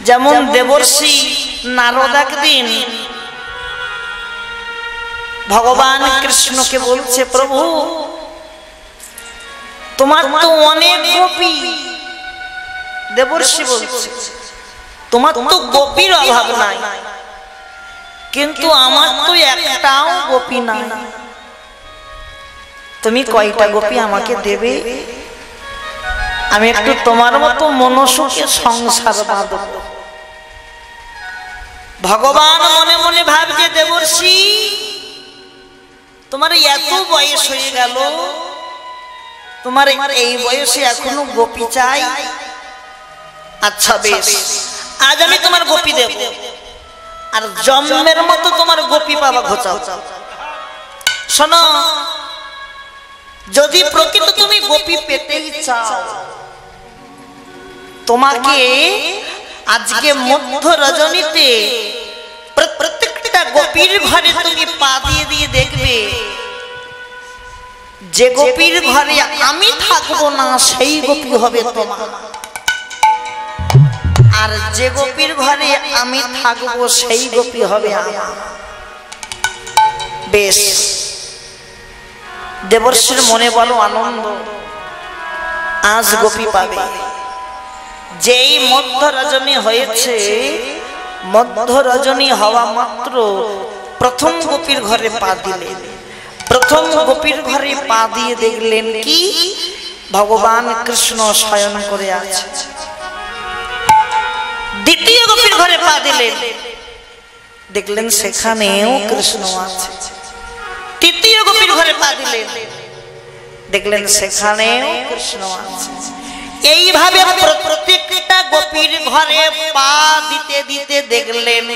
যেমন দেবর্ষি নারদ একদিন ভগবান কৃষ্ণকে বলছে, প্রভু তোমার তো অনেক গোপী। দেবর্ষি বলছে, তোমার তো গোপীর অভাব নাই, কিন্তু আমার তো একটাও গোপী নাই। তুমি কয়টা গোপী আমাকে দেবে, আমি একটু তোমার মতো মনসুখে সংসার বাঁধব। ভগবান মনে মনে ভাবছে, দেবর্ষি তোমার এত বয়স হয়ে গেল, তোমার এই বয়সে এখনো গোপী চাই? আচ্ছা বেশ, আজ আমি তোমার গোপী দেব, আর জন্মের মতো তোমার গোপী পাবা ঘোচাও। শোনো, যদি প্রকৃত তুমি গোপী পেতেই চাও, তোমাকে আজকে মধ্য রজনীতে প্রত্যেকটা গোপীর ঘরে তুমি পা দিয়ে দিয়ে দেখবে, যে গোপীর ঘরে আমি থাকবো না সেই গোপী হবে তোমার, আর যে গোপীর ঘরে আমি থাকবো সেই গোপী হবে আমার। বেশ, দেবর্ষির মনে বলো আনন্দ, আজ গোপী পাবে। যেই মধ্য রজনী হয়েছে, মধ্য রজনী হওয়া মাত্র প্রথম গোপীর ঘরে পা দিলেন। প্রথম গোপীর ঘরে পা দিয়ে দেখলেন কি, ভগবান কৃষ্ণ শয়ন করে আছে। দ্বিতীয় গোপীর ঘরে পা দিলেন, দেখলেন সেখানেও কৃষ্ণ আছে। তৃতীয় গোপীর ঘরে পা দিলেন, দেখলেন সেখানেও কৃষ্ণ আছে। এইভাবে প্রত্যেকটা গোপীর ঘরে পা দিতে দিতে দেখলেন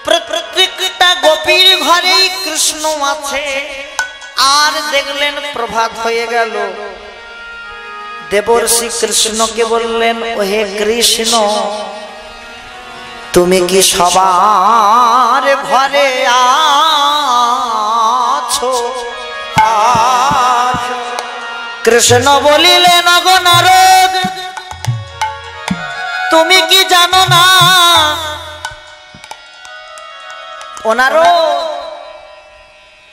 প্রত্যেকটা গোপীর ঘরেই কৃষ্ণ আছে। আর দেখলেন প্রভাত হয়ে গেল। দেবর্ষি কৃষ্ণকে বললেন, ওহে কৃষ্ণ, তুমি কি সবার ঘরে আছো? কৃষ্ণ বলিলেন, ওগো নারদ, তুমি কি জানো না? ও নারদ,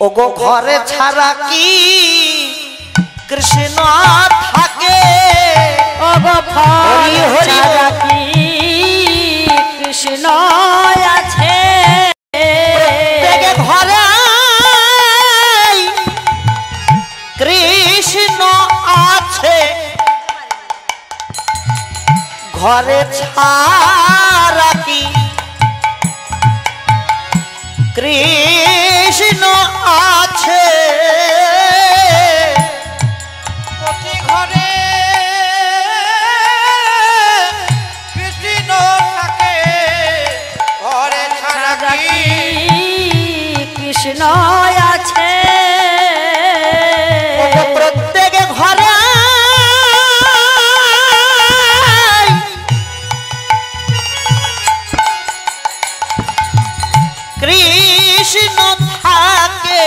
ওগো ঘরে ছাড়া কি কৃষ্ণ থাকে? ওগো ঘরে ছাড়া কি কৃষ্ণ আছে? ঘরে কৃষ্ণ আছে, ঘরে ছাড়া কি কৃষ্ণ আছে? প্রতি ঘরে কৃষ্ণ থাকে, ঘরে ছাড়া কি কৃষ্ণ আছে? প্রত্যেক ঘরে কৃষ্ণ থাকে,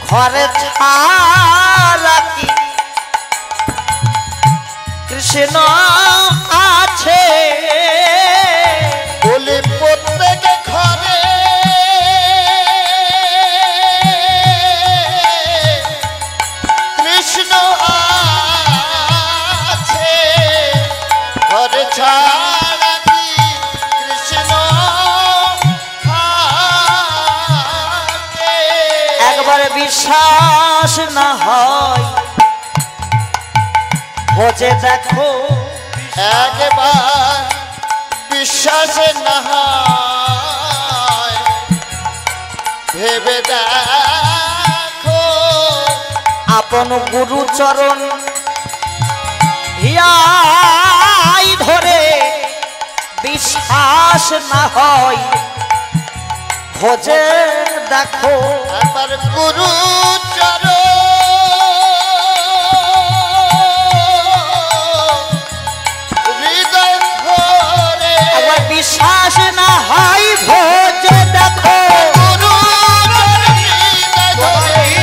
ঘরে ছাড়া কি কৃষ্ণ আছে? বলে প্রত্যেক ঘরে কৃষ্ণ আছে, ঘরে ছাড়া কি কৃষ্ণ থাকে? একবার বিশ্বাস না হয় ভোজে দেখো, একবার বিশ্বাস না হয় ভেবে দেখো। আপন গুরু চরণ হিয়াই ধরে বিশ্বাস না হয় ভোজে দেখো। একবার গুরু চরণ হৃদয় ধরে, একবার বিশ্বাস না হয় ভোজে দেখো।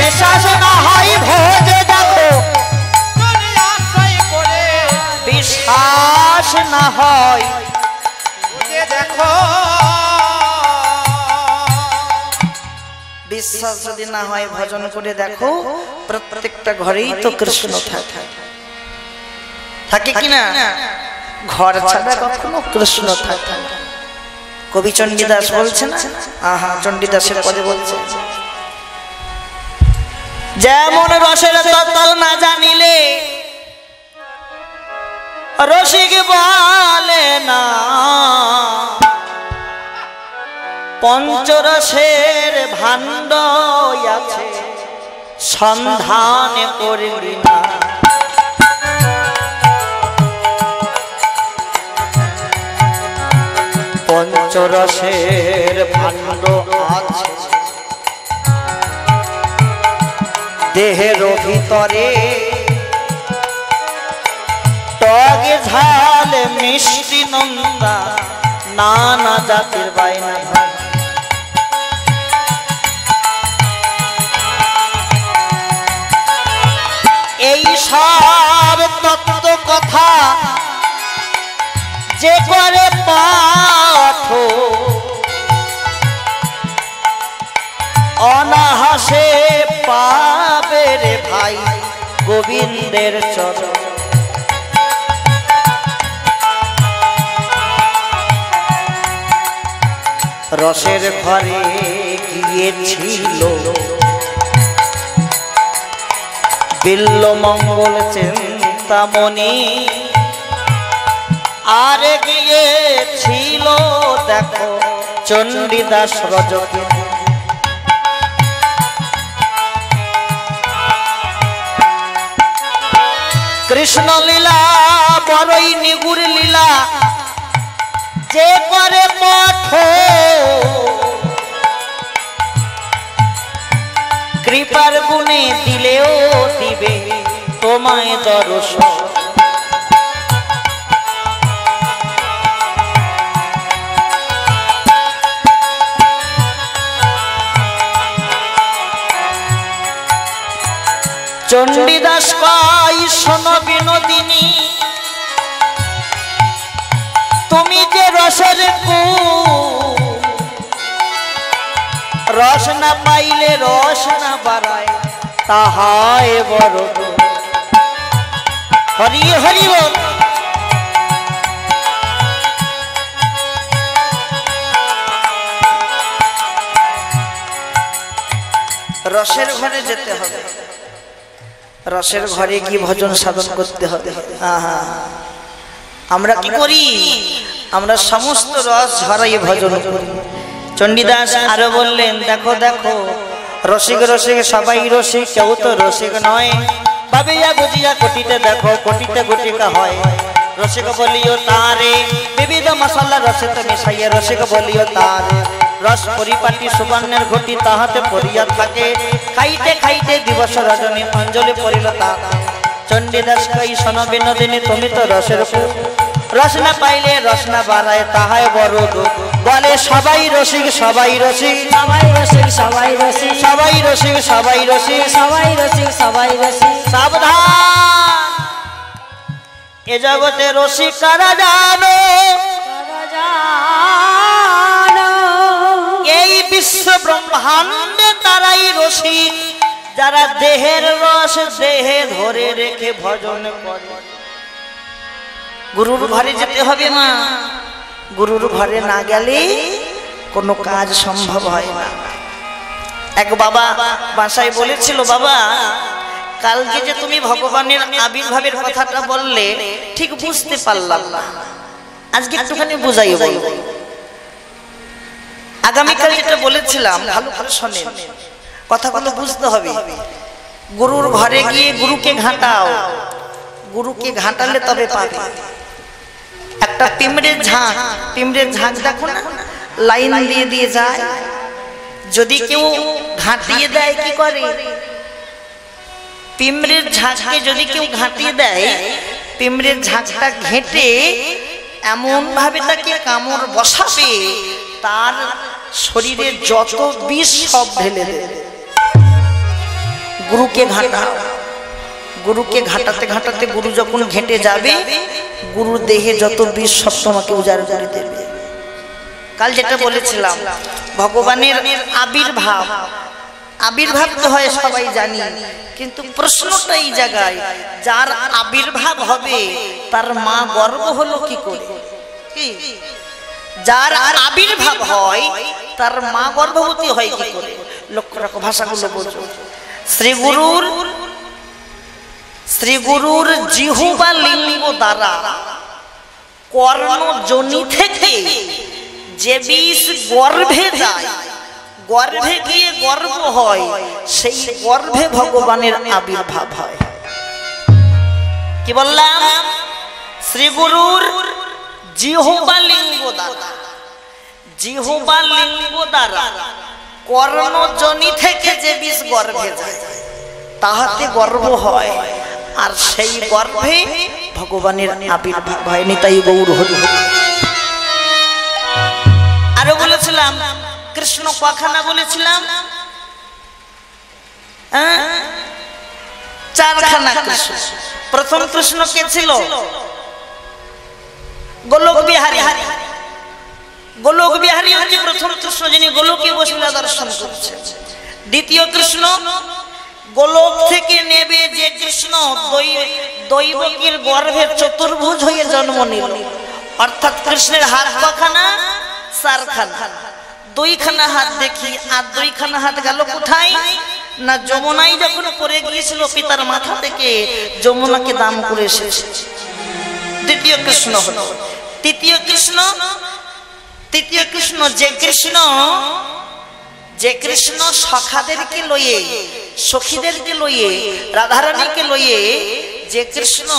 বিশ্বাস না হয় ভোজে দেখো, বিশ্বাস বিশ্বাস না হয় দেখো বিশ্বাস যদি না হয় ভজন করে দেখো প্রত্যেকটা ঘরেই তো কৃষ্ণ থাকে থাকে কিনা ঘর ছাড়া কখনো কৃষ্ণ থাকে না কবি চণ্ডীদাস বলছে না আহা চণ্ডীদাসের পদে বলছে যেমন রসের তত্ত্ব না জানিলে রসিক বলে না পঞ্চরসের ভাণ্ড আছে সন্ধান করলি না পঞ্চরসের ভাণ্ড আছে দেহের ভিতরে টগে ঝাল মিষ্টি নন্দা নানা জাতির বাইনা এই সব তত্ত্ব কথা যে করে পাঠ অনাহাসে পাবে রে ভাই গোবিন্দের চরণ রসের ঘরে গিয়েছিল বিল্ল মঙ্গল চিন্তামণি আর গিয়েছিল দেখো চণ্ডীদাস রজকে কৃষ্ণ লীলা বড়ই নিগুর লীলা যে করে পথ কৃপার গুণে দিলেও দিবে তোমায় দর্শন চণ্ডীদাস কই শোনো বিনোদিনী তুমি যে রসের রস না পাইলে রস না বাড়ায় তাহায় বড় হরি হরি বল রসের ঘরে যেতে হবে রসের ঘরে কি ভজন সাধন করতে হবে আমরা কি করি আমরা সমস্ত রস ঝরাই ভজন করি চণ্ডীদাস আরো বললেন দেখো দেখো রসিক রসিক সবাই রসিক কেউ তো রসিক নয় ভাবিয়া বুঝিয়া কোটিতে দেখো কোটিতে গুটিকা হয় রসিক বলিও তারে বিবিধ মশলা রসিতে মিশাইয়া রসিক বলিও তারে রস পরিপাটি সুবর্ণের ঘটি তাহাতে পড়িয়া থাকে খাইতে খাইতে দিবস রজনী অঞ্জলি পড়িল তা চণ্ডীদাস কই শোনো বিনোদিনী তুমি তো রসের রস না পাইলে রস না বাড়ায় তাহায় বড় দুঃখ বলে সবাই রসিক সবাই রসিক সবাই রসিক সবাই রসিক সবাই রসিক সবাই রসিক সবাই রসিক সবাই রসিক সাবধান এ জগতে রসিক কারা জানো এই বিশ্ব ব্রহ্মাণ্ডে তারাই রসিক যারা দেহের রস দেহে ধরে রেখে ভজন করে গুরুর ঘরে যেতে হবে মা গুরুর ঘরে না গেলে কোনো কাজ সম্ভব হয় না এক বাবা বাসায় বলেছিল বাবা কালকে যে তুমি ভগবানের আবির্ভাবের কথাটা বললে ঠিক বুঝতে পারলাম না আজকে একটুখানি বুঝাই বলবো আগামীকাল যেটা বলেছিলাম ভালো করে শোনেন কথাগুলো বুঝতে হবে গুরুর ঘরে গিয়ে গুরুকে ঘাটাও গুরুকে ঘাটালে তবে পাবে একটা পিমড়ের ঝাঁক দেখো না লাইন দিয়ে দিয়ে যায় যদি কেউ ঘাটিয়ে দেয় কি করে পিমড়ের ঝাঁককে যদি কেউ ঘাটিয়ে দেয় পিমড়ের ঝাঁকটা ঘেঁটে এমন ভাবে তাকে কামড় বসাবে তার শরীরে যত বিষ সব ঢেলে দেবে গুরুকে ঘাটাও গুরুকে ঘাটাতে ঘাটাতে গুরু যখন ঘেঁটে যাবে, গুরুর দেহে যত বিষ সব তোমাকে উজাড় করে দেবে। কাল যেটা বলেছিলাম, ভগবানের আবির্ভাব, আবির্ভাব তো হয় সবাই জানি, কিন্তু প্রশ্নটা এই জায়গায়, যার আবির্ভাব হবে তার মা গর্ভ হলো কি করে? কি যার আবির্ভাব হয় তার মা গর্ভবতী হয় কি করে? লক্ষ্য রাখো, ভাষাগুলো বোঝো। শ্রী গুরুর জিহ্বা লিঙ্গ দ্বারা কর্ণজনি থেকে যে বিষ গর্ভে যায়, গর্ভে গিয়ে গর্ভ হয়, সেই গর্ভে ভগবানের আবির্ভাব হয়। কি বললাম? শ্রী গুরুর জিহ্বা লিঙ্গ দ্বারা, জিহ্বা লিঙ্গ দ্বারা কর্ণজনি থেকে যে বিষ গর্ভে যায়, তাহাতে গর্ভ হয়, আর সেই গর্ভে ভগবানের আবির্ভাব হয়। নিতাই গৌর হরি। আরো বলেছিলাম কৃষ্ণ কখানা বলেছিলাম, চারখানা কৃষ্ণ। প্রথম কৃষ্ণ কে ছিল? গোলক বিহারী। গোলক বিহারী হচ্ছে প্রথম কৃষ্ণ, যিনি গোলকে বসে দর্শন করছেন। দ্বিতীয় কৃষ্ণ গোলক থেকে নেবে যে কৃষ্ণ দৈবকীর গর্ভে চতুর্ভুজ হয়ে জন্ম নিল, অর্থাৎ কৃষ্ণের হাত কখানা? চারখানা। দুইখানা হাত দেখি, আর দুইখানা হাত গেল কোথায়? না যমুনাই যখন করে গিয়েছিল পিতার মাথা থেকে, যমুনাকে দান করে এসেছে। দ্বিতীয় কৃষ্ণ হলো। তৃতীয় কৃষ্ণ, তৃতীয় কৃষ্ণ যে কৃষ্ণ সখাদেরকে লইয়ে, সখীদেরকে লইয়ে, রাধারানীকে লইয়ে যে কৃষ্ণ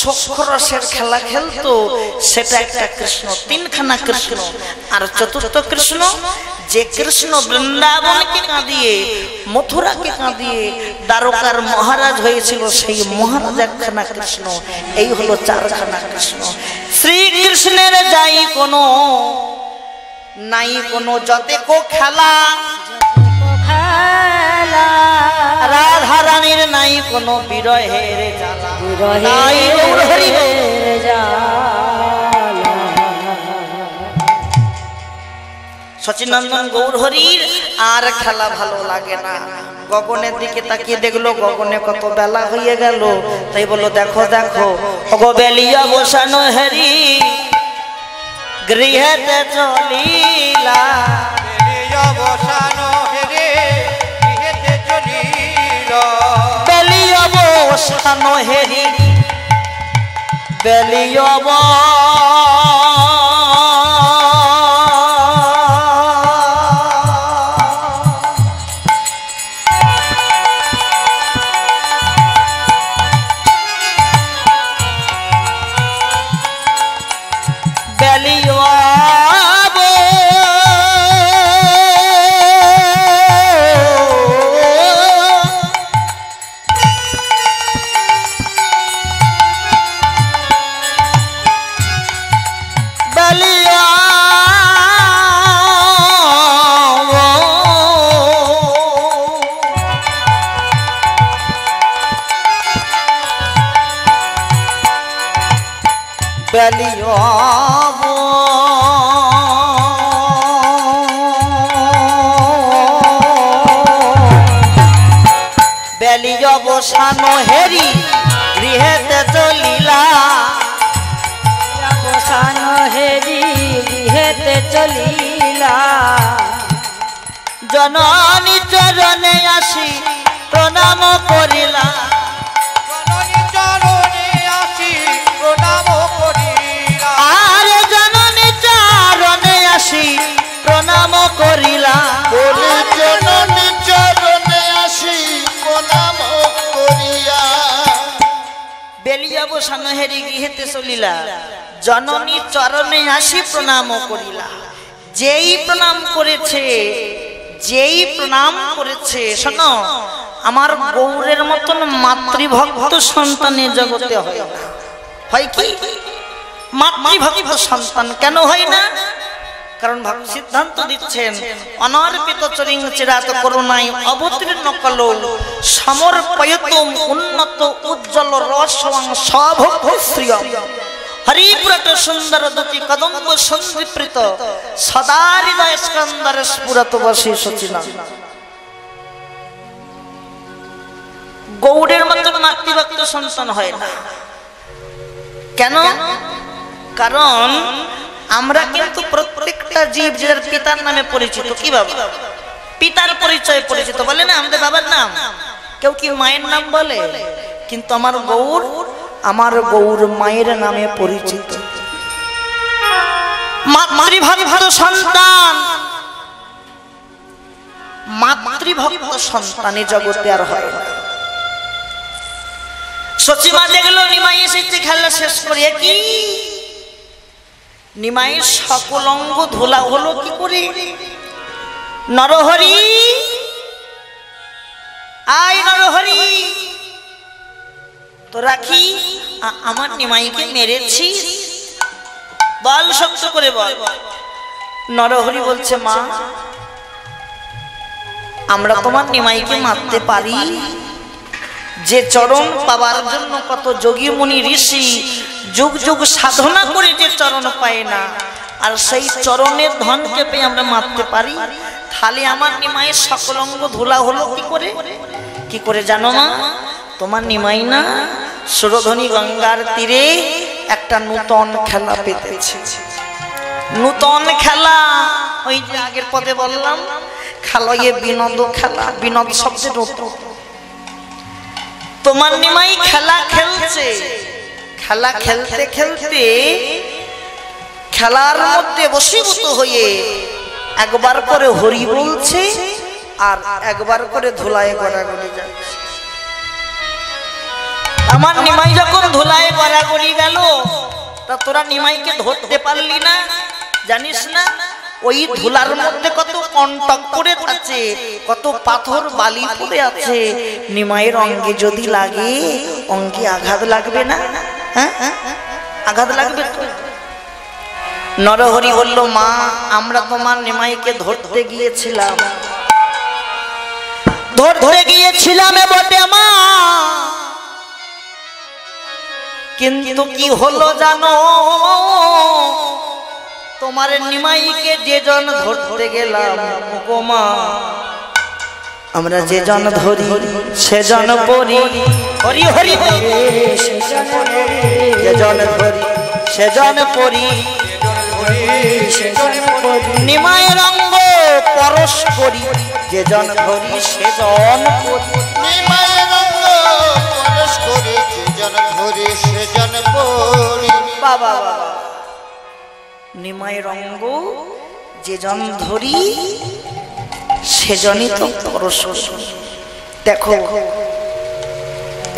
সখ্যরসের খেলা খেলতো, সেটা একটা কৃষ্ণ। তিনখানা কৃষ্ণ। আর চতুর্থ কৃষ্ণ যে কৃষ্ণ বৃন্দাবনকে কাঁদিয়ে, মথুরাকে কাঁদিয়ে দ্বারকার মহারাজ হয়েছিল, সেই মহারাজ একখানা কৃষ্ণ। এই হলো চারখানা কৃষ্ণ। শ্রীকৃষ্ণের যাই কোনো নাই কোনো যতে কো খেলা, রাধা রানীর নাই কোনো বিরহের জ্বালা। সচিনন্দন গৌর হরির আর খেলা ভালো লাগে না। গগনের দিকে তাকিয়ে দেখলো, গগনে কত বেলা হয়ে গেল, তাই বললো দেখো দেখো গো বেলিয়া বসানো হেরি গৃহেতে চলিলা, বেলিয়া বসানো হেরে গৃহেতে চলিল, বেলিয়া বসানো হেরি বেলিয়া বেলিয়া বসানো হেরি গৃহেতে চলিলা, বসানো হেরি গৃহেতে চলিলা, জননী চরণে আসি প্রণাম করিলা, জননী চরণে আসি প্রণাম করিলা, আর জননী চরণে আসি প্রণাম করিলা, জননী চরণে আসি প্রণাম করিয়া। বেলিয়া বসানো হেরি গৃহেতে চলিলা, জননী চরণে আসি প্রণাম করিলা। যেই প্রণাম করেছে, যেই প্রণাম করেছে, শোনো, আমার গৌরের মতন মাতৃভক্ত সন্তানের জগতে হয় না। হয় কি? মাতৃভক্ত সন্তান কেন হয় না? কারণ সিদ্ধান্ত দিচ্ছেন অনর্পিত চরিং চিরাত করুণায় অবতীর্ণ কলো সমর্পয়তুম উন্নত উজ্জ্বল রসং সভোগ শ্রিয়ম হরিপ্রট সুন্দর দুটি কদম্ব সন্দীপ্রিত সদা হৃদয় স্কন্দর স্ফুরত বসে সচিনা। গৌড়ের মতো মাতৃভক্ত সন্তান হয় না কেন? কারণ আমরা কিন্তু প্রত্যেকটা জীব যার পিতার নামে পরিচিত। কি বাবা? পিতার পরিচয় পরিচিত বলে না আমাদের বাবার নাম, কেউ কি মায়ের নাম বলে? কিন্তু আমার গৌর মায়ের নামে পরিচিত। মাতৃভক্ত সন্তান, মাতৃভক্ত সন্তানে জগতে আর হয় না। সচিমা দেখলো নিমাই এসেছে, খেলা শেষ করিয়া কি নিমাইয়ের সকল অঙ্গ ধুলা হলো কি করে? নরহরি আয় নরহরি, তো রাখি আমার নিমাইকে মেরেছি, বল শক্ত করে বল। নরহরি বলছে মা আমরা তোমার নিমাইকে মারতে পারি? যে চরণ পাবার জন্য কত যোগী মুনি ঋষি যুগ যুগ সাধনা করে যে চরণ পায় না, আর সেই চরণের ধনকে পেয়ে আমরা মারতে পারি? খালি আমার নিমাইয়ের সকল অঙ্গ ধুলা হলো কি করে? কি করে জানো মা? তোমার নিমাই না সুরধনী গঙ্গার তীরে একটা নূতন খেলা পেতেছে। নূতন খেলা, ওই যে আগের পদে বললাম খেলায় বিনোদ, খেলা বিনোদ শব্দের নতুন। তোমার নিমাই খেলা খেলছে, খেলা খেলতে খেলতে খেলার মধ্যে বশীভূত হয়ে একবার করে হরি বলছে আর একবার করে ধুলায় গড়াগড়ি যাচ্ছে। আমার নিমাই যখন ধুলায় গড়াগড়ি গেল, তা তোরা নিমাইকে ধরতে পারলি না? জানিস না ওই ধুলার মধ্যে কত কন্টক পড়ে আছে, কত পাথর বালি পড়ে আছে। নিমাইয়ের অঙ্গে যদি লাগে, অঙ্গে আঘাত লাগবে না? হ্যাঁ আঘাত লাগবে তো। নরহরি বলল মা আমরা তোমার নিমাইকে ধরতে গিয়েছিলাম, ধরতে গিয়েছিলাম বটে মা, কিন্তু কি হলো জানো? তোমার নিমাইকে যে জন ধরতে গেলাম গো মা, আমরা যে জন ধরি সে জন পড়ি। হরি হরি যে জন ধরি সে জন পড়ি, নিমায়ের অঙ্গ পরশ করি, যে জন ধরি সে জন পড়ি। নিমায়ের অঙ্গ পরশ করি, যে জন ধরি সে জন পড়ি। বাবা বাবা, নিমায়ের অঙ্গ যে জন ধরি সেজনই তো পরশ করি। দেখো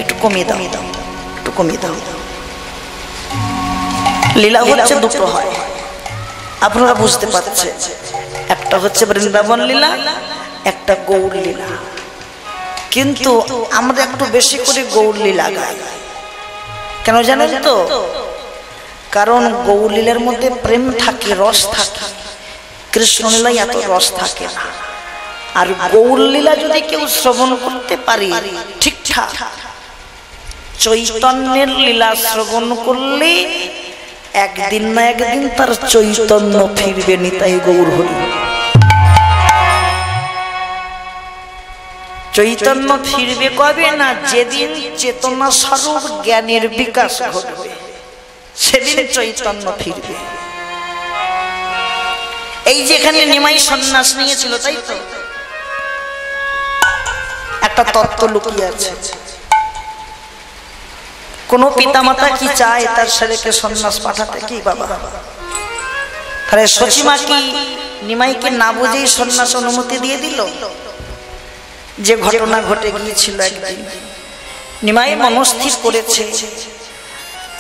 একটু কমিয়ে দাও, একটু কমিয়ে দাও। লীলা হচ্ছে দুটো হয়, আপনারা বুঝতে পারছেন। একটা হচ্ছে বৃন্দাবন লীলা, একটা গৌর লীলা। কিন্তু আমরা একটু বেশি করে গৌর লীলা গাই। কেন জানেন তো? কারণ গৌর লীলার মধ্যে প্রেম থাকে, রস থাকে। কৃষ্ণ লীলায় এত রস থাকে না। আর গৌর লীলা যদি কেউ শ্রবণ করতে পারে ঠিকঠাক, চৈতন্যের লীলা শ্রবণ করলে একদিন না একদিন তার চৈতন্য ফিরবে। নিতাই গৌর হরি। চৈতন্য ফিরবে কবে না? যেদিন চেতনা স্বরূপ জ্ঞানের বিকাশ ঘটবে, সেদিন চৈতন্য ফিরবে। এই যেখানে নিমাই সন্ন্যাস নিয়েছিল, তাই তো? একটা তত্ত্ব লুকিয়ে আছে। কোন পিতামাতা কি চায় তার ছেলেকে সন্ন্যাস পাঠাতে? কি বাবা? তাহলে সচিমা কি নিমাইকে না বুঝেই সন্ন্যাস অনুমতি দিয়ে দিল? যে ঘটনা ঘটে গিয়েছিল, একদিন নিমাই মনস্থির করেছে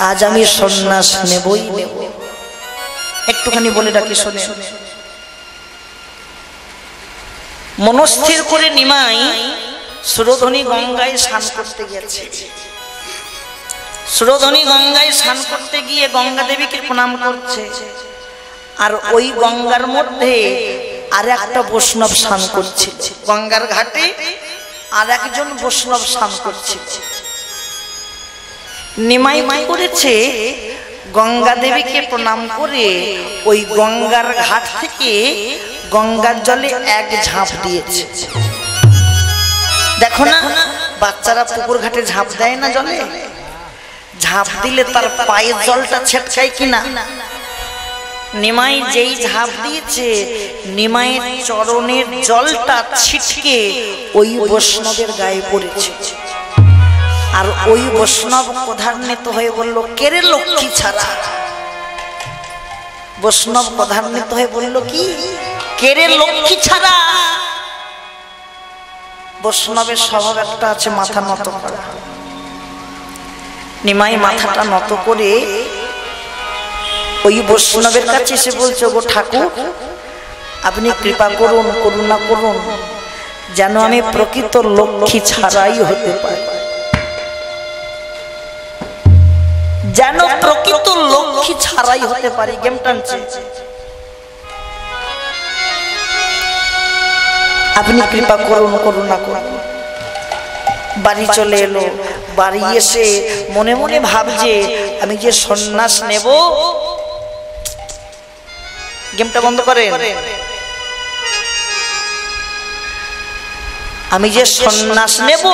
আজ আমি সন্ন্যাস নেবই নেব। একটুখানি বলে ডাকি শোনে। মনস্থির করে নিমাই সুরধনী গঙ্গায় স্নান করতে গেছে। সুরধনী গঙ্গায় স্নান করতে গিয়ে গঙ্গা দেবীকে প্রণাম করছে। আর ওই গঙ্গার মধ্যে আর একটা বৈষ্ণব স্নান করছিল, গঙ্গার ঘাটে আর একজন বৈষ্ণব স্নান করছিল। নিমাই কি করেছে, গঙ্গা দেবীকে প্রণাম করে ওই গঙ্গার ঘাট থেকে গঙ্গার জলে এক ঝাঁপ দিয়েছে। দেখো না বাচ্চারা পুকুর ঘাটে ঝাঁপ দেয় না জলে, ঝাঁপ দিলে তার পায়ের জলটা ছেটকায় কিনা। নিমাই যেই ঝাঁপ দিয়েছে, নিমাইয়ের চরণের জলটা ছিটকে ওই বৈষ্ণবের গায়ে পড়েছে। আর ওই বৈষ্ণব ক্রধান্বিত হয়ে বলল, কেরে লক্ষ্মী ছাড়া। বৈষ্ণব ক্রধান্বিত হয়ে বলল, কি কেরে লক্ষ্মী ছাড়া। বৈষ্ণবের স্বভাব একটা আছে মাথা নত করা। নিমাই মাথাটা নত করে ওই বৈষ্ণবের কাছে এসে বলছে, গো ঠাকুর, আপনি কৃপা করুন, করুণা করুন, যেন আমি প্রকৃত লক্ষ্মী ছাড়াই হতে পারি, যেন প্রকৃত লক্ষ্মী ছাড়াই হতে পারি। গেম টানছে, আপনি কৃপা করুন, করুণা করুন। বাড়ি চলে এলো, বাড়ি এসে মনে মনে ভাবছে, আমি যে সন্ন্যাস নেব। গেমটা বন্ধ করেন। আমি যে সন্ন্যাস নেব,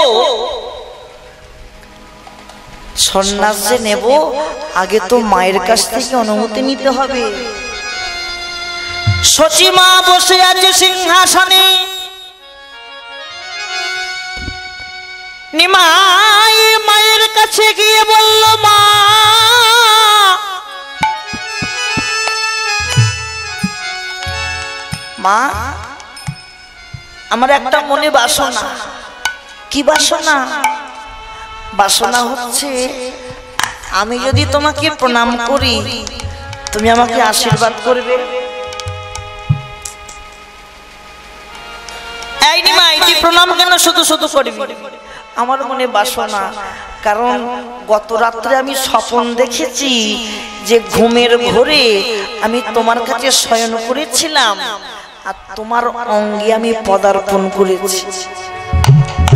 সন্ন্যাস যে নেব, আগে তো মায়ের কাছ থেকে অনুমতি নিতে হবে। সচিমা বসে আছে সিংহাসনে, নিমাই মায়ের কাছে গিয়ে বলল, মা মা আমার একটা মনে বাসনা। কি বাসনা? বাসনা হচ্ছে, আমি যদি তোমাকে প্রণাম করি, তুমি আমাকে আশীর্বাদ করবে। এই নিমাই, তুই প্রণাম কেন শুধু শুধু করবি? আমার মনে বাসনা, কারণ গত রাত্রে আমি স্বপ্ন দেখেছি যে ঘুমের ঘোরে আমি তোমার কাছে শয়ন করেছিলাম আর তোমার অঙ্গে আমি পদার্পণ করেছি।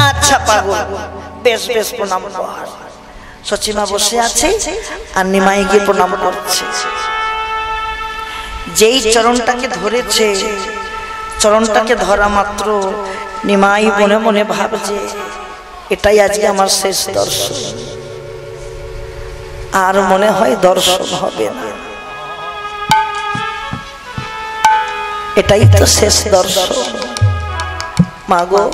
আচ্ছা পাগল, বেশ বেশ প্রণাম কর। সচিমা বসে আছে আর নিমাই গিয়ে প্রণাম করছে। যেই চরণটাকে ধরেছে, চরণটাকে ধরা মাত্র নিমাই মনে মনে ভাবছে, এটাই আজকে আমার শেষ দর্শন, আর মনে হয় দর্শন হবে না, এটাই তো শেষ দর্শন। মাগো,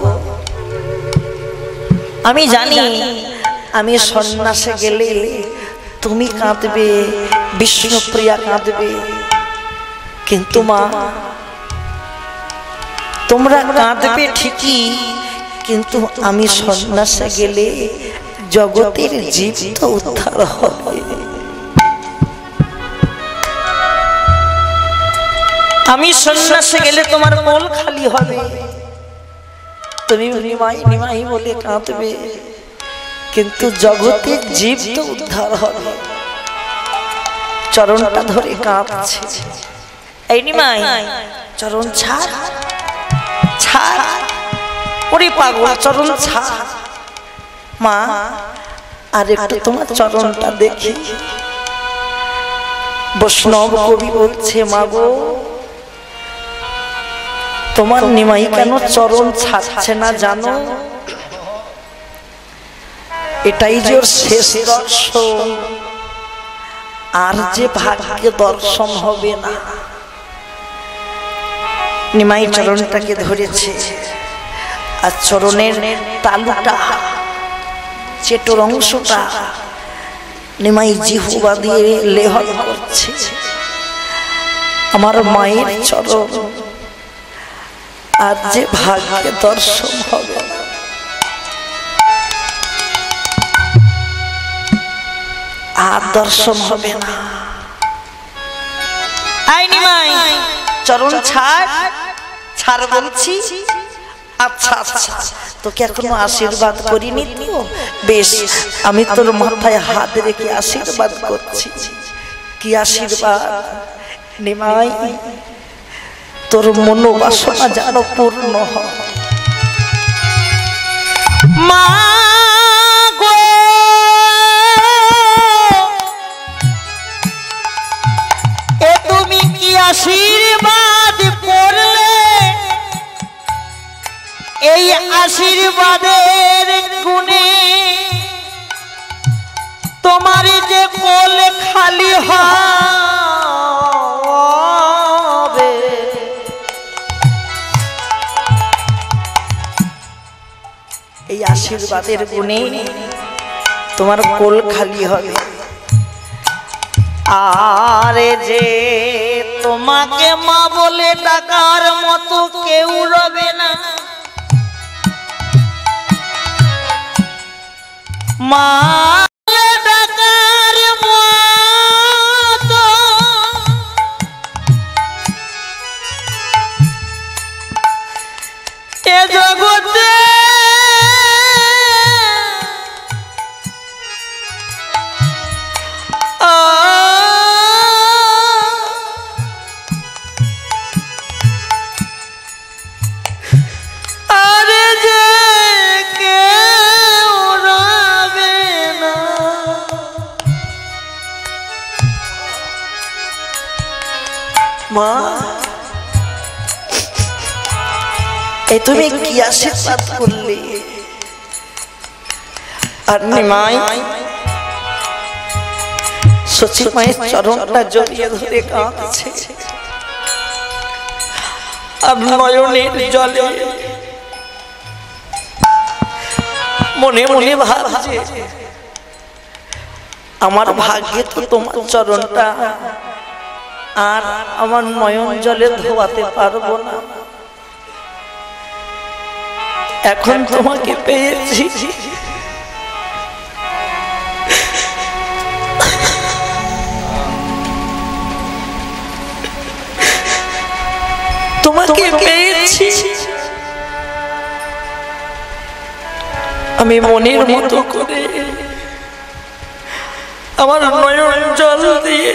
আমি জানি আমি সন্ন্যাসে গেলে তুমি কাঁদবে, বিষ্ণুপ্রিয়া কাঁদবে, কিন্তু মা তোমরা কাঁদবে ঠিকই, কিন্তু আমি সন্ন্যাসে গেলে জগতের জীব তো উদ্ধার হবে। আমি সন্ন্যাসে গেলে তোমার কোল খালি হবে, তুমি নিমাই নিমাই বলে কাঁদবে, কিন্তু জগতের জীব তো উদ্ধার হবে। চরণটা ধরে কাঁদছে। এই নিমাই, চরণ ছাড় ছাড়, ওরে পাগল, চরণ ছাড়। মা, আর একটু তোমার চরণটা দেখি। বৈষ্ণব কবি বলছে, মাগো তোমার নিমাই কেন চরণ ছাড়ছে না জানো? এটাই যে ওর শেষ দর্শন, আর যে ভাগ্যে দর্শন হবে না। নিমাই চরণটাকে ধরেছে আর চরণের তালুটা, চেটোর অংশটা নিমাই জিহ্বা দিয়ে লেহন করছে। আমার মায়ের চরণ, আর যে ভাগ্যে দর্শন হবে না, আর দর্শন হবে না। আই নিমাই, চরণ ছাড় ছাড় বলছি। আচ্ছা আচ্ছা, তোকে এখনো আশীর্বাদ করিনি তো? বেশ, আমি তোর মাথায় হাত রেখে আশীর্বাদ করছি। কি আশীর্বাদ? নিমাই তোর মনোবাসনা যেন পূর্ণ হয়। মা গো এ তুমি কি আশীর্বাদ করলে, এই আশীর্বাদের গুণে তোমার যে কোল খালি হবে। এই আশীর্বাদের গুণে তোমার কোল খালি হবে। আরে যে তোমাকে মা বলে ডাকার মতো কেউ রবে না, মা ডাকার মতো এ জগতে মা এই তুমি কি আশীর্বাদ করলে। আর নিমাই সচি মায়ের চরণটা জড়িয়ে ধরে কাঁদছে, আর নয়নের জলে মনে মনে ভাবছে আমার ভাগ্যে তো তোমার চরণটা আর আমার নয়ন জলে ধোয়াতে পারবো না, এখন তোমাকে পেয়েছি। তোমাকে পেয়েছি আমি মনের মতো করে আমার নয়ন জল দিয়ে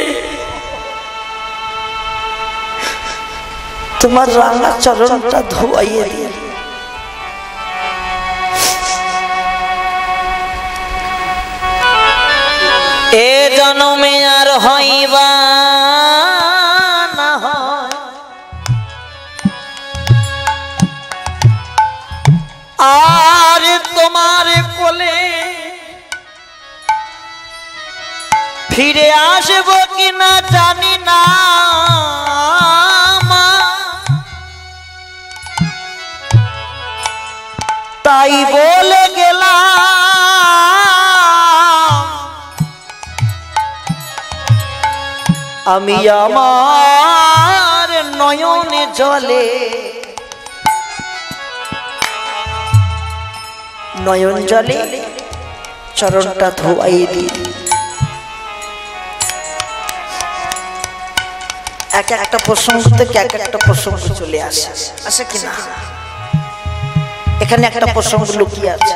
তোমার রাঙা চরণটা ধোয়াইয়ে দিয়ে এ জন্মে আর হইবা না হয় আর তোমার কোলে ফিরে আসবো কিনা জানি না, তাই বলে গেলাম আমি আমার নয়নে জলে নয়ন জলে চরণটা ধোয়াই দিই। এক একটা প্রসঙ্গ থেকে এক একটা প্রসঙ্গ চলে আসে, আসে কিনা? এখানে একটা প্রসঙ্গ লুকিয়ে আছে,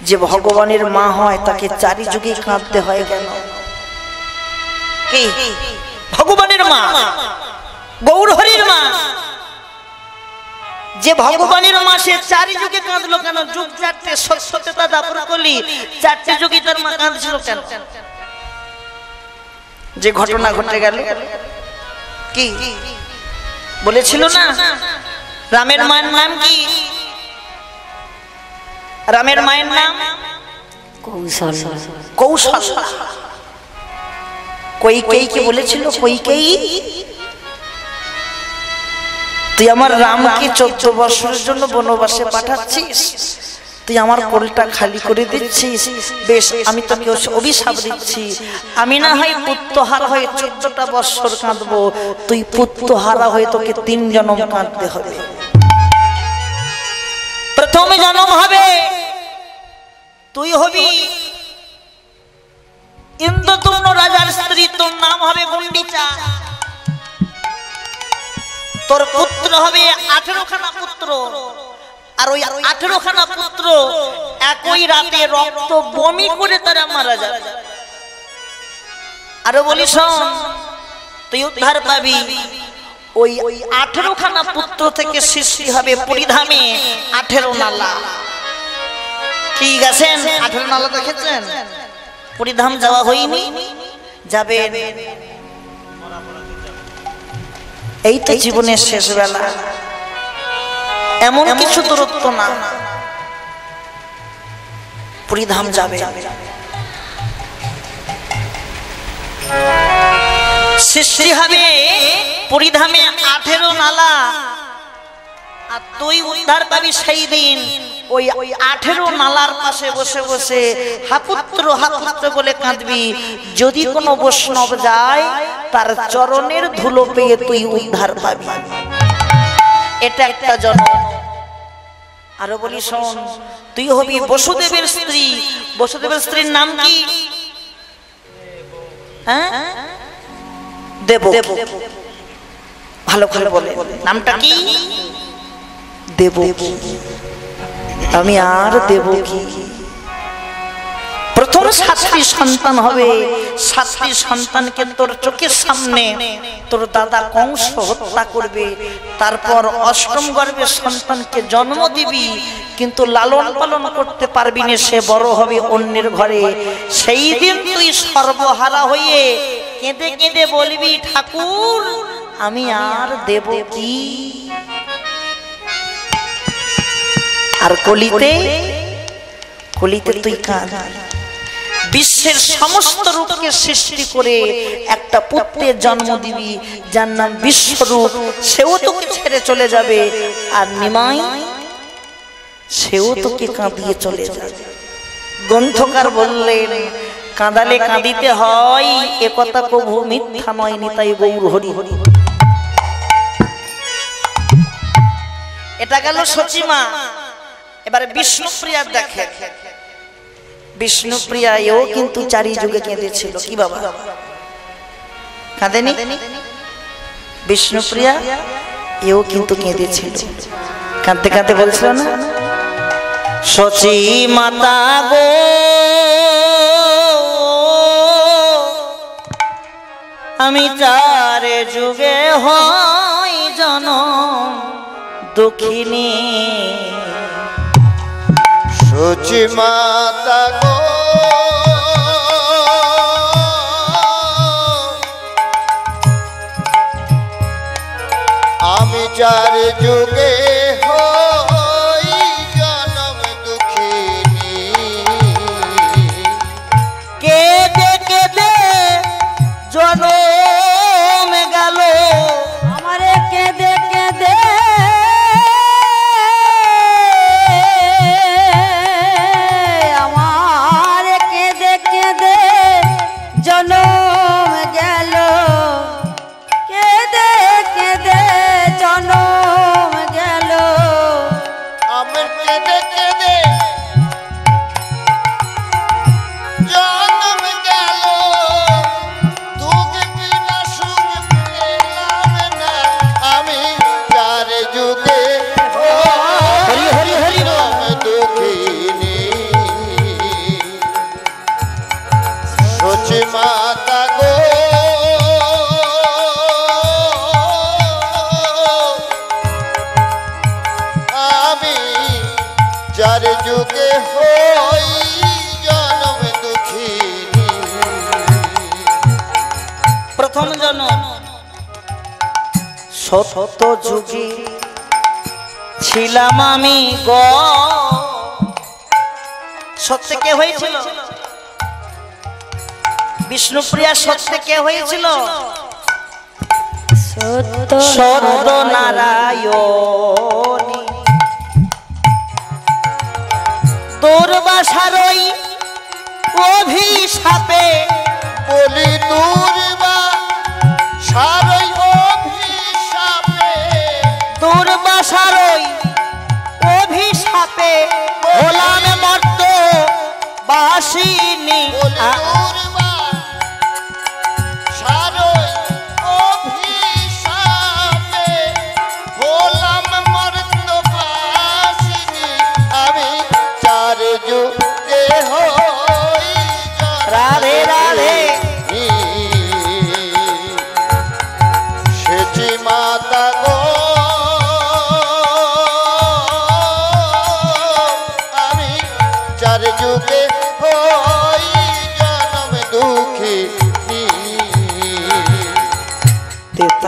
যে ভগবানের মা হয় তাকে চারি যুগে কাঁদতে হয় কেন? কি ভগবানের মা, গৌরহরির মা, যে ভগবানের মা সে চারি যুগে কাঁদলো কেন? যুগ চারটে, সত্যতা দাপর কলি চারটে যুগে তার মা কাঁদছিল কেন? যে ঘটনা ঘটে গেল কি বলেছিল না, রামের মায়ের নাম কি? রামের মায়ের নাম কৌশল্যা। কৌশল্যা কৈকেয়ীকে বলেছিল, কৈকেয়ী তুই আমার রামকে 14 বছরের জন্য বনবাসে পাঠাচ্ছিস, তুই আমার কোলটা খালি করে দিচ্ছিস, বেশ আমি তোকে অভিশাপ দিচ্ছি, আমি না হয় পুত্রহারা হয়ে 14টা বছর কাঁদবো, তুই পুত্রহারা হয়ে তোকে 3 জন্ম কাঁদতে হবে। প্রথমে জন্ম হবে তুই হবি ইন্দ্রদম্ন রাজার স্ত্রী, তোর নাম হবে গুন্ডিচা, তোর পুত্র হবে 18খানা পুত্র, আর ওই 18খানা পুত্র একই রাতে রক্ত বমি করে তারা মারা যাবে। আরো বলি শোন, তুই উদ্ধার পাবি। ওই 18খানা পুত্র থেকে সৃষ্টি হবে পরিধামে 18 নালা। কি গেছেন 18 নালা দেখেছেন? পরিধাম যাওয়া হয়নি, যাবেন। এই তো জীবনের শেষ বেলা, এমন কিছু দূরত্ব না, পরিধাম যাবে। সৃষ্টি হবে পরিধামে 18 নালা, আর তুই উদ্ধার পাবি সেই দিন ওই 18 নালার পাশে বসে বসে হাপুত্র হাপুত্র বলে কাঁদবি। যদি কোনো বৈষ্ণব যায় তার চরণের ধুলো পেয়ে তুই উদ্ধার পাবি। এটা একটা জন্ম। আরো বলি শোন, তুই হবি বসুদেবের স্ত্রী। বসুদেবের স্ত্রীর নাম কি? হ্যাঁ, দেব। ভালো করে বলে নামটা কি? দেব। আমি আর দেব কি? প্রথম 7টি সন্তান হবে। 7টি সন্তানকে তোর চোখের সামনে তোর দাদা কংস হত্যা করবে। তারপর 8ম গর্ভে সন্তানকে জন্ম দিবি, কিন্তু লালন পালন করতে পারবি না, সে বড় হবে অন্যের ঘরে। সেই দিন তুই সর্বহারা হয়ে কেঁদে কেঁদে বলবি, ঠাকুর আমি আর দেব কি? আর কলিতে তুই কাঁদ। বিশ্বের সমস্ত রূপকে সৃষ্টি করে একটা পুত্রের জন্ম দিবি, যার নাম বিশ্বরূপ। সেও তোকে ছেড়ে চলে যাবে, আর নিমাই সেও তোকে কাঁদিয়ে চলে যাবে। গ্রন্থকার বললেন, কাঁদালে কাঁদিতে হয়, এ কথা কবু মিথ্যা নয়, নিতাই গৌর হরি হরি। এটা গেল সচিমা। এবারে বিষ্ণুপ্রিয়া দেখে। বিষ্ণুপ্রিয়া এও কিন্তু 4 যুগে কেঁদেছিল। কি বাবা কাঁদেনি? বিষ্ণুপ্রিয়া এও কিন্তু কেঁদেছিল। কাঁদতে কাঁদতে বলছিল না, সচি মাতা গো আমি 4 যুগে হই জনম দুঃখিনী। সচি মাতা গো আমি 4 যুগে হই জনম দুঃখিনী। কেঁদে কেঁদে জনম গেল আমারে কেঁদে কেঁদে আমারে কেঁদে কেঁদে জনম গেল, কেঁদে কেঁদে জনম গেল। আমার কেঁদে কেঁদে জনম গেল, দুঃখ বিনা সুখ পেলাম না। আমি 4 যুগে হরি হরি হরি জনম দুঃখিনী। সচি মাতা গো আমি 4 যুগে হই জনম দুঃখিনী। প্রথম জন্ম সত্য যুগে ছিলাম আমি গ। সত্যে কে হয়েছিল? বিষ্ণুপ্রিয়া সত্যে কে হয়েছিল? সত্য নারায়ণী। দুর্বাসারই অভিশাপে বলি দুর্বা সারই অভিশাপে, দুর্বাসারই অভিশাপে হলাম মর্ত বাসিনী। বলি দুর্বা সারই অভিশাপে হলাম মর্তবাসিনী। আমি 4 যুগে হই রাধে রাধে। জনম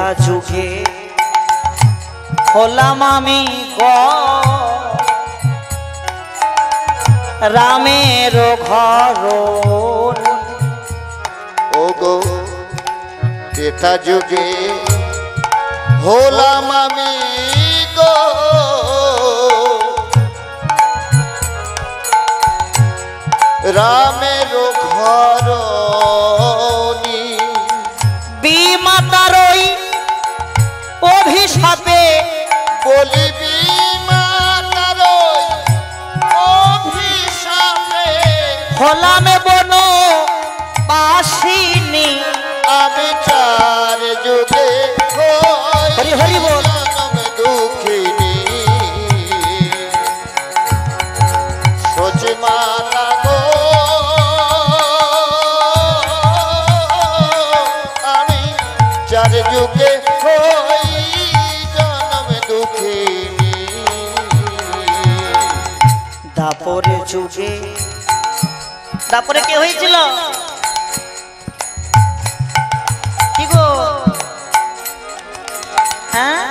ত্রেতা যুগে হলাম আমি রামের ঘর ওগো ত্রেতা যুগে হলাম আমি গো রামের ঘর বিমাতারই অভিশাপে বলিবি মাতার অভিশাপে হলাম বন বাসিনী আমি চার যুগে হরি হরি বল দুঃখিনী সচি মাতা গো আমি চার যুগে হই জনম দুঃখিনী দাপরে যুগে দাপরে কে হয়েছিল কি গো হ্যাঁ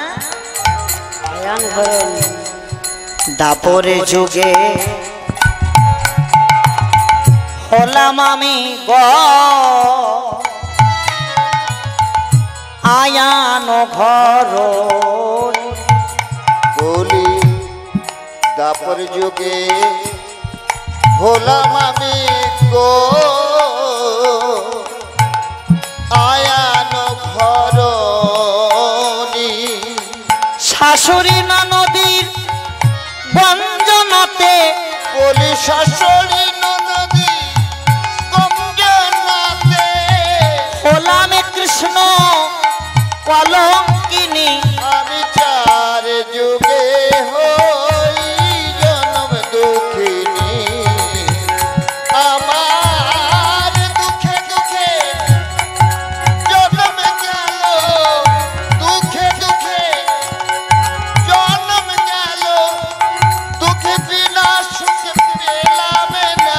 দাপরে যুগে হলাম আমি আয়ান ঘর বলি দাপর যুগে হলাম আমি গো আয়ান ঘর শাশুড়ি নদীর বঞ্জনাতে বলি শাশুড়ি নদী গঙ্গনাতে হলাম কৃষ্ণ কলঙ্কিনী আমি চার যুগে হই জনম দুঃখিনী আমার দুঃখে দুঃখে জন্ম গেল দুঃখে দুঃখে জন্ম গেল দুঃখে বিনা সুখে পেলাম না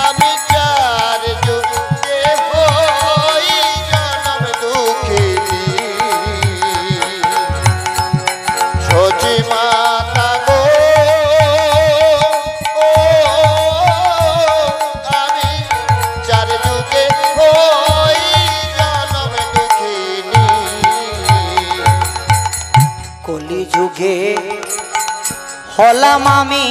আমি চার যুগে হই জনম দুঃখিনী সচি মাতা গো আমি চার যুগে হই জনম দুঃখিনী কলি যুগে হলাম আমি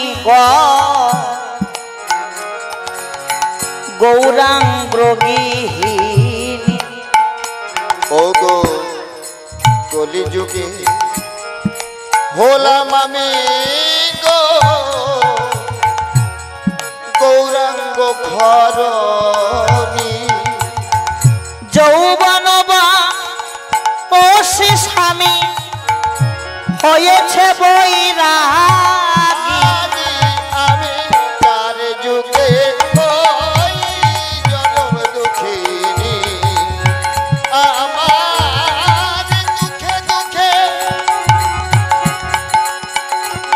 গৌরাঙ্গহীন ওগো কলি যুগে হলাম আমি গো গৌরাঙ্গ ঘর যৌবন বা ওসি স্বামী হয়েছে বৈরাগী আমি চার যুগে হই জনম দুঃখিনী আমার দুঃখে দুঃখে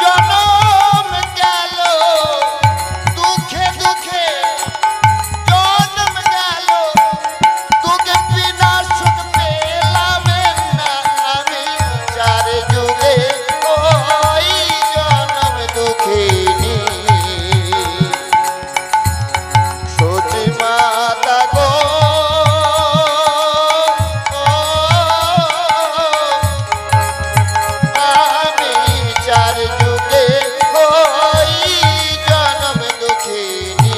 জনম গেল দুঃখে দুঃখে জনম গেল দুঃখে বিনা সুখ পেলাম না আমি চার যুগে হই জনম দুঃখিনী সচি মাতা গো আমি চার যুগে হই জনম দুঃখিনী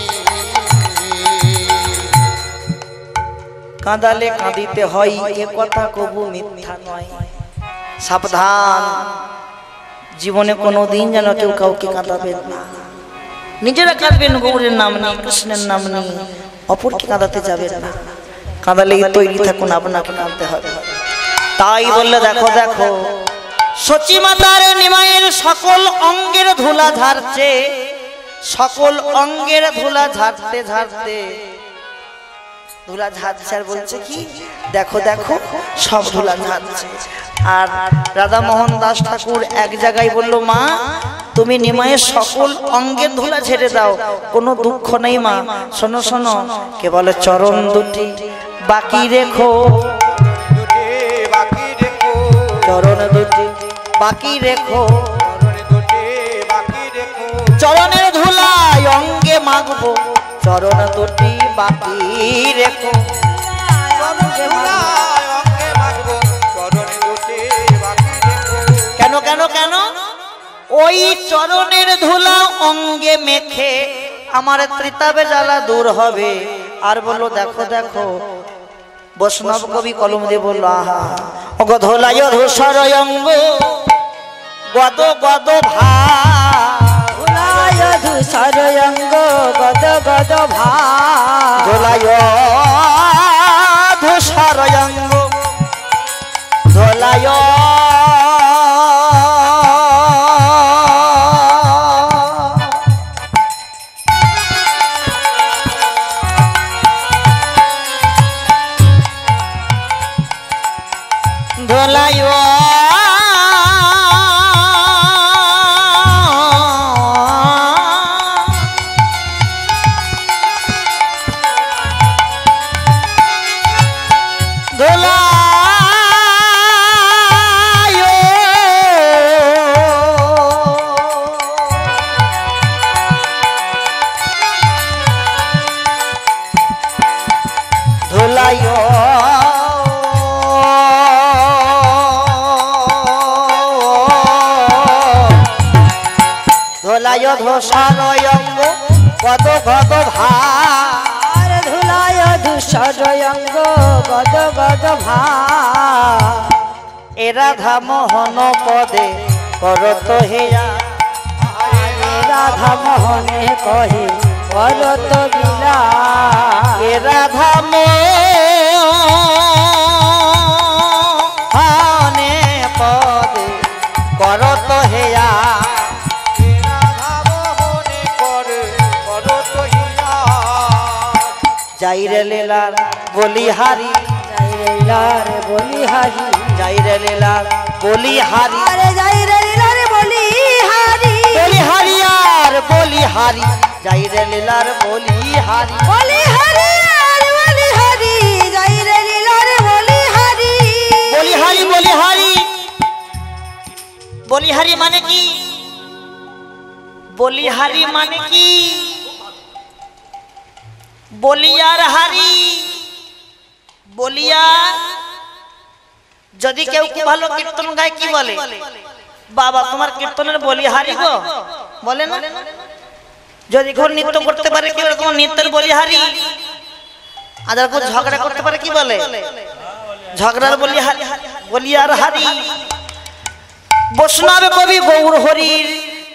কাঁদালে কাঁদিতে হয় এ কথা কবু মিথ্যা নয় সাবধান জীবনে কোনোদিন যেন কেউ কাউকে কাঁদাবেন না নিজেরা কাঁদবেন গৌরের নাম নিয়ে কৃষ্ণের নাম নিয়ে অপরকে কাঁদাতে যাবেন না কাঁদালে তৈরি থাকুন আপনাকে কাঁদতে হবে তাই বললে দেখো দেখো সচি মাতার নিমাইয়ের সকল অঙ্গের ধুলা ঝাড়ছে সকল অঙ্গের ধুলা ঝাড়তে ঝাড়তে ধুলা ঝাড়ছে আর বলছে কি দেখো দেখো সব ধুলা ঝাড়ছে আর রাধা মোহন দাস ঠাকুর এক জায়গায় বলল মা তুমি নিমাইয়ের সকল অঙ্গের ধুলা ঝেড়ে দাও কোনো দুঃখ নেই মা শোনো শোনো কেবল চরণ দুটি বাকি রেখো দুটি বাকি রেখো দুটি বাকি রেখো, চরণ দুটি বাকি রেখো, চরণের ধুলায় অঙ্গে মাগবো, চরণ দুটি বাকি রেখো। অঙ্গে মাগবো, চরণ দুটি বাকি রেখো। কেন কেন কেন? ওই চরণের ধুলা অঙ্গে মেখে আমার ত্রিতাবে জ্বালা দূর হবে। আর বললো দেখো দেখো, বৈষ্ণব কবি কলম দিয়ে বললো আহা অগ ধোলায় ধূসর অঙ্গ গদ গদ ভা, ধুলায় ধূসর অঙ্গ গদ গদ ভা, ধোলায় ধূসর অঙ্গ ধোলায় ধোলায় ধোলায় ধূসর অঙ্গ গদ গদ ভা, আর ধুলায় ধূসর অঙ্গ গদ গদ ভা, এ রাধা মোহন পদে করত হেয়া, রাধা মোহনে কহে করত বিলা, এ রাধা মোহনে পদে করত হেয়া, রাধা মোহনে করে করত হিয়া। যাইরে লীলার বলিহারি, যাইলার বলিহারি, যাইরে লীলার বলিহারি, আরে যাইরে লীলার বলিহারি, বলিহারি আর বলিহারি, যাইরে লীলার বলিহারি, বলিহারি আর বলিহারি, যাইরে লীলার বলিহারি, বলিহারি বলিহারি বলিহারি মানে কি? বলিহারি মানে কি? বলিয়ার হারি, বলিয়া যদি কেউ খুব ভালো কীর্তন গায় কি বলে? বাবা তোমার কীর্তনের বলিহারি গো বলে না? যদি কেউ নৃত্য করতে পারে কি বলে? তোমার নৃত্যের বলিহারি। আর কেউ ঝগড়া করতে পারে কি বলে? ঝগড়ার বলিহারি, বলিয়ার হারি। বৈষ্ণব কবি গৌর হরির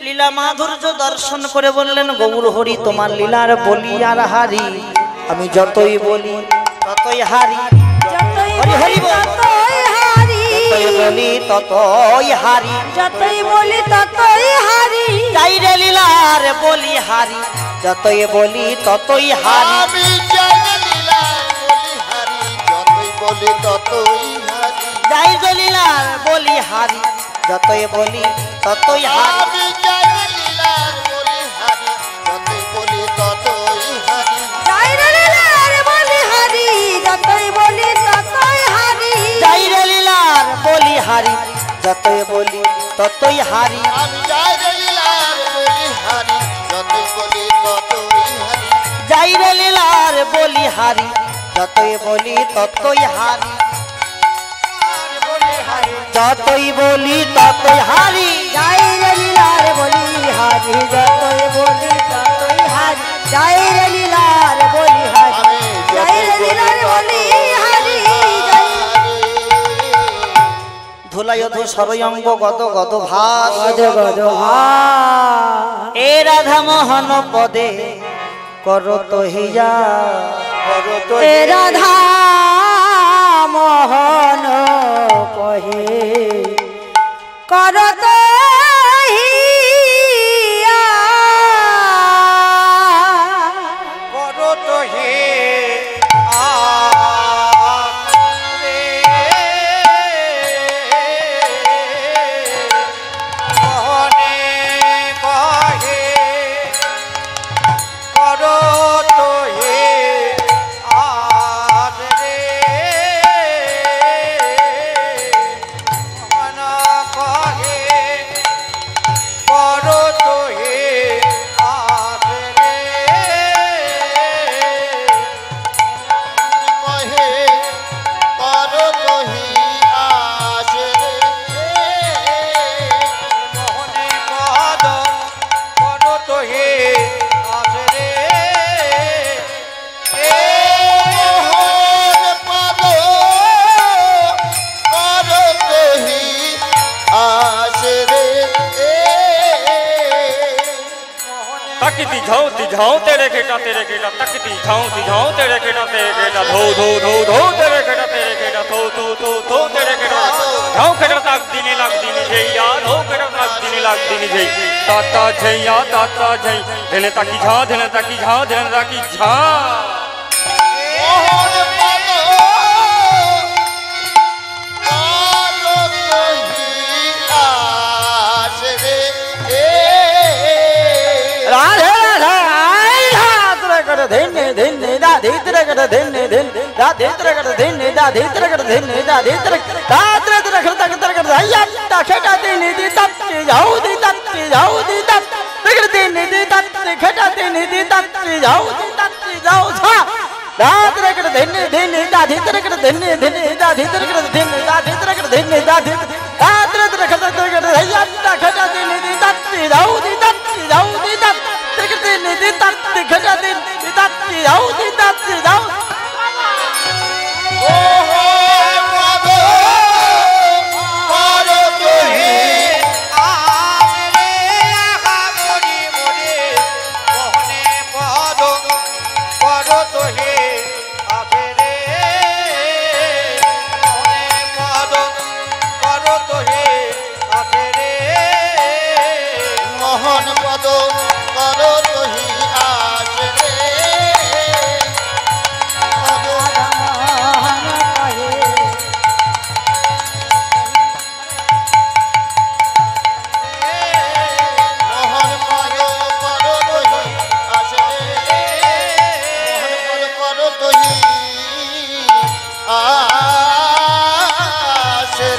লীলা মাধুর্য দর্শন করে বললেন গৌর হরি তোমার লীলার বলিয়ার হারি, আমি যতই বলি ততই হারি, যতই হরি হরি বলি বল। ততই হারি, যতই বলি ততই হারি, যতই বলি ততই হারি, যাইরে লীলার বলি হারি, যতই বলি ততই হারি, আমি জানি লীলা বলি হারি, যতই বলি ততই হারি। যাইরে লীলার বলি হারি, যতই বলি ততই হারি, আমি জানি লীলা বলি হারি, যতই বলি ততই হারি। যাইরে লীলার বলিহারি, যতই বলি ততই হারি, যাইরে লীলার বলি হারি, যতই বলি ততই হারি, আমি জানি লীলা বলি হারি, যতই বলি ততই হারি। যাইরে লীলার বলি হারি, যতই বলি ততই হারি, যতই বলি ততই হারি, যাইরে লীলার বলিহারি, যতই বলি ততই হারি, যাইরে লীলার বলিহারি, আমি যাইরে লীলার বলিহারি, ধুলাই ধূসর অঙ্গ গদ গদ ভাস, গদ গদ ভা, এ রাধা মোহন পদে করত হিয়া, করত এ রাধা মোহন কহে করত হিয়া, করত হে রে মোহনে কহে করত হে রে মন झाऊ तेरे केटा तकती झाऊ तेरे केटा धो तेरे केटा थो तेरे केटा झाऊ केटा तक दिनी लाग दिनी जैया धो केटा तक दिनी लाग दिनी जै ताता जै धने ताकी झा धिन्ने धिन्ने दा धीतर कर धिन्ने धिन दा धीतर कर धिन्ने दा धीतर कर धिन्ने दा धीतर दा धीतर कर तक तर कर या ता खेटा दिनी दी तप जाऊ दी तप तक दिनी दी तप खेटा दिनी दी तप जाऊ था दा धीतर कर धिन्ने धिन्ने दा धीतर कर धिन्ने दा धीतर कर धिन्ने दा धीतर कर धिन्ने दा धीतर दा धीतर कर तक तर कर या ता खेटा दिनी दी तप जाऊ दी तप तक दिनी दी तप खेटा दिनी जाऊ মোহন পদ করো তোহি আজ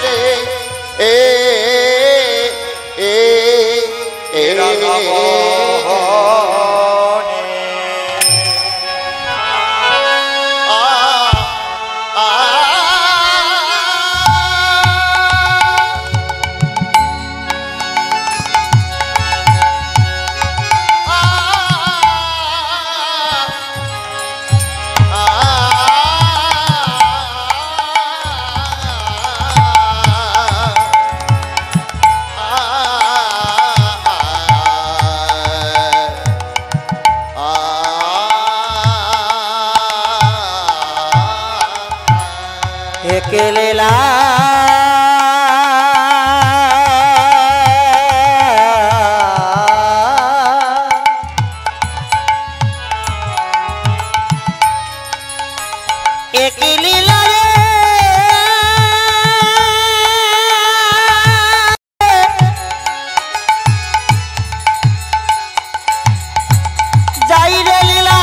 রে केलेला एकेलेला जाई रे लीला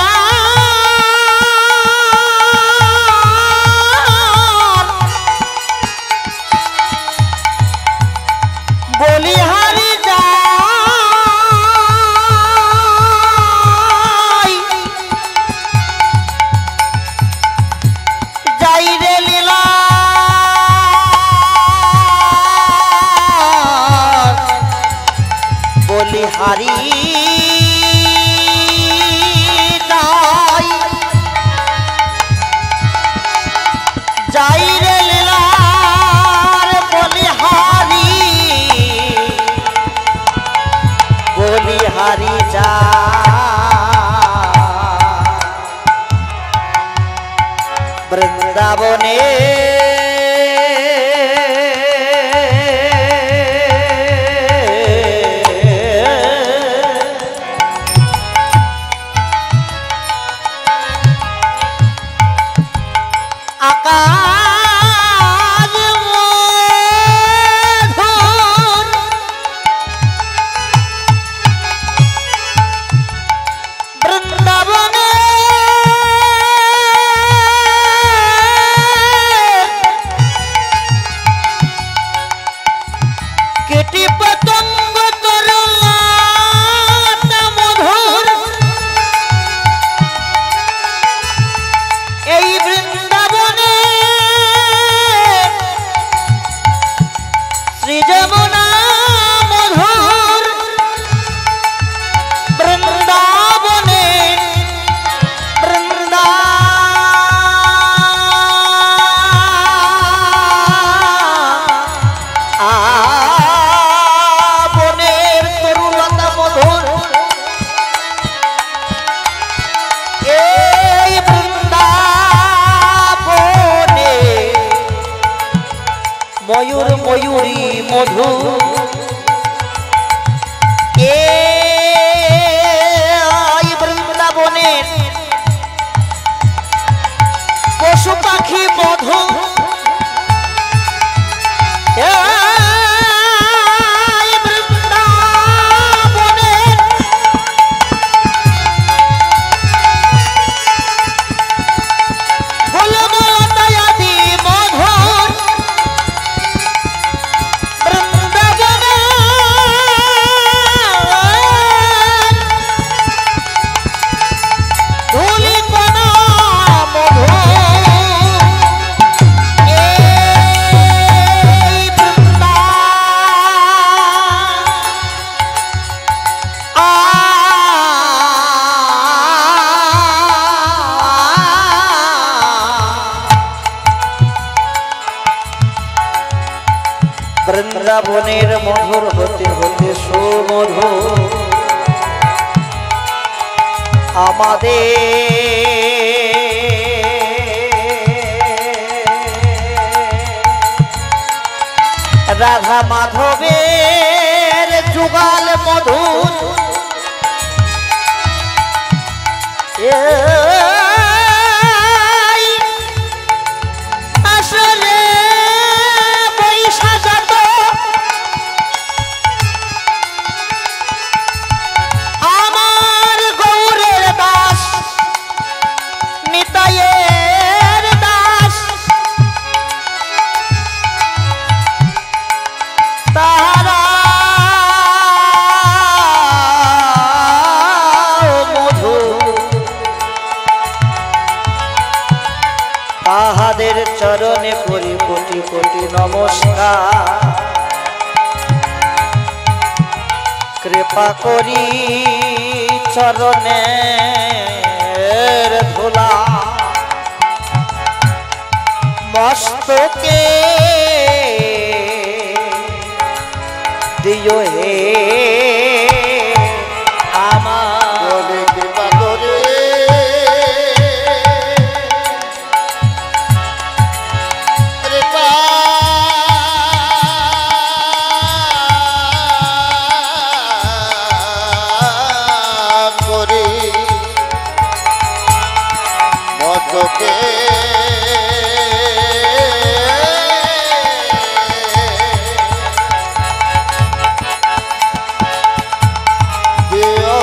हरी जाई रे लीलार बोलिहारी जा वृंदावने ময়ূর ময়ূরী মধু এ বৃন্দাবনের পশু পাখি মধু বৃন্দাবনের গোলমলতায়াদি মধুর বৃন্দাবনের মধুর হতে হতে সুমধু আমাদের রাধা মাধবের যুগল মধুর আসলে বৈশাখত আমার গৌরের দাস নিতাইয়ের দাস তারা মধু তাহাদের চরণে করি কোটি কোটি নমস্কার কৃপা করি চরণের ধুলা মস্তকে দিও হে আমার বলে কৃপা করে কৃপা করে মতকে দিও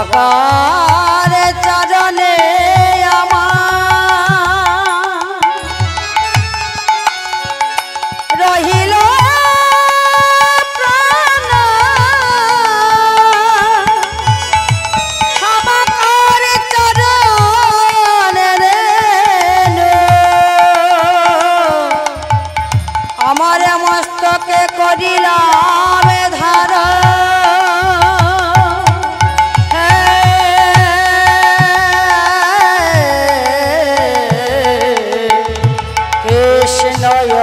সবাকার চরণে আমার রহিল প্রাণ সবাকার চরণে আমার মস্তকে করিলাম ধারণ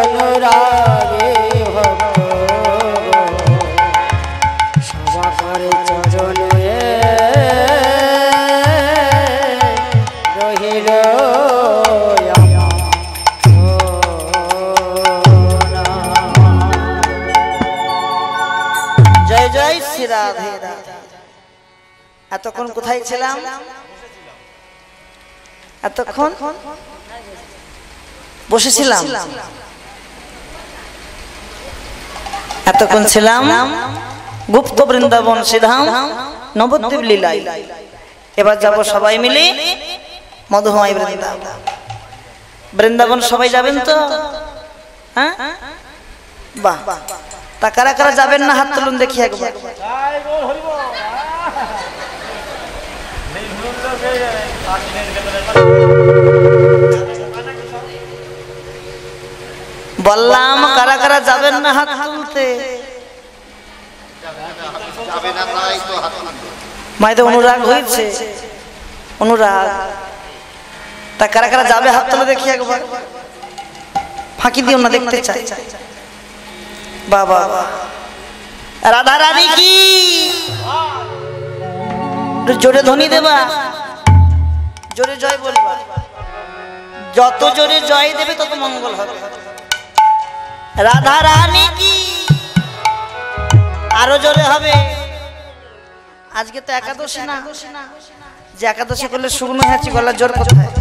অনুরাগে সবাকার চরণে রহিল আমার রাধে রাধে। এতক্ষণ কোথায় ছিলাম? এতক্ষণ বসেছিলাম, এতক্ষণ ছিলাম গুপ্ত বৃন্দাবন সিধাম নবদ্বীপ লীলায়। এবার যাব সবাই মিলে মধুময় বৃন্দাবন। বৃন্দাবন সবাই যাবেন তো? হ্যাঁ, বাহ। তা কারা কারা যাবেন না হাত তুলুন দেখি একবার। বললাম কারা কারা যাবেন না হাত তুলতে। মায়েদের অনুরাগ হয়েছে, অনুরাগ। তা কারা কারা যাবে হাত তুলে দেখি একবার। ফাঁকি দিও না, দেখতে চাই। বাবা রাধা রানী কি জোরে ধ্বনি দেবা, জোরে জয় বলবা। যত জোরে জয় দেবে তত মঙ্গল হবে। রাধা রানী কি আরো জোরে হবে। আজকে তো একাদশী না, যে একাদশী করলে শুকনো হয়েছে গলা জোর কোথায়?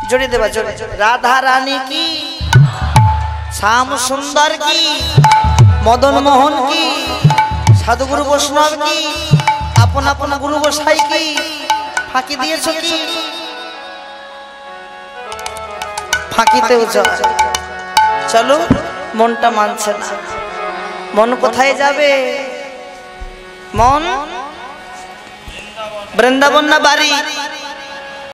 জোরে দেবা, জোরে। রাধা রানী কি, শ্যাম সুন্দর কি, মদন মোহন কি, সাধুগুরু বৈষ্ণব কি, আপন আপন গুরু গোসাই কি, ফাঁকি দিয়েছ কি? ফাঁকিতেও যায়। চলো, মনটা মানছে না। মন কোথায় যাবে? মন বৃন্দাবন না বাড়ি?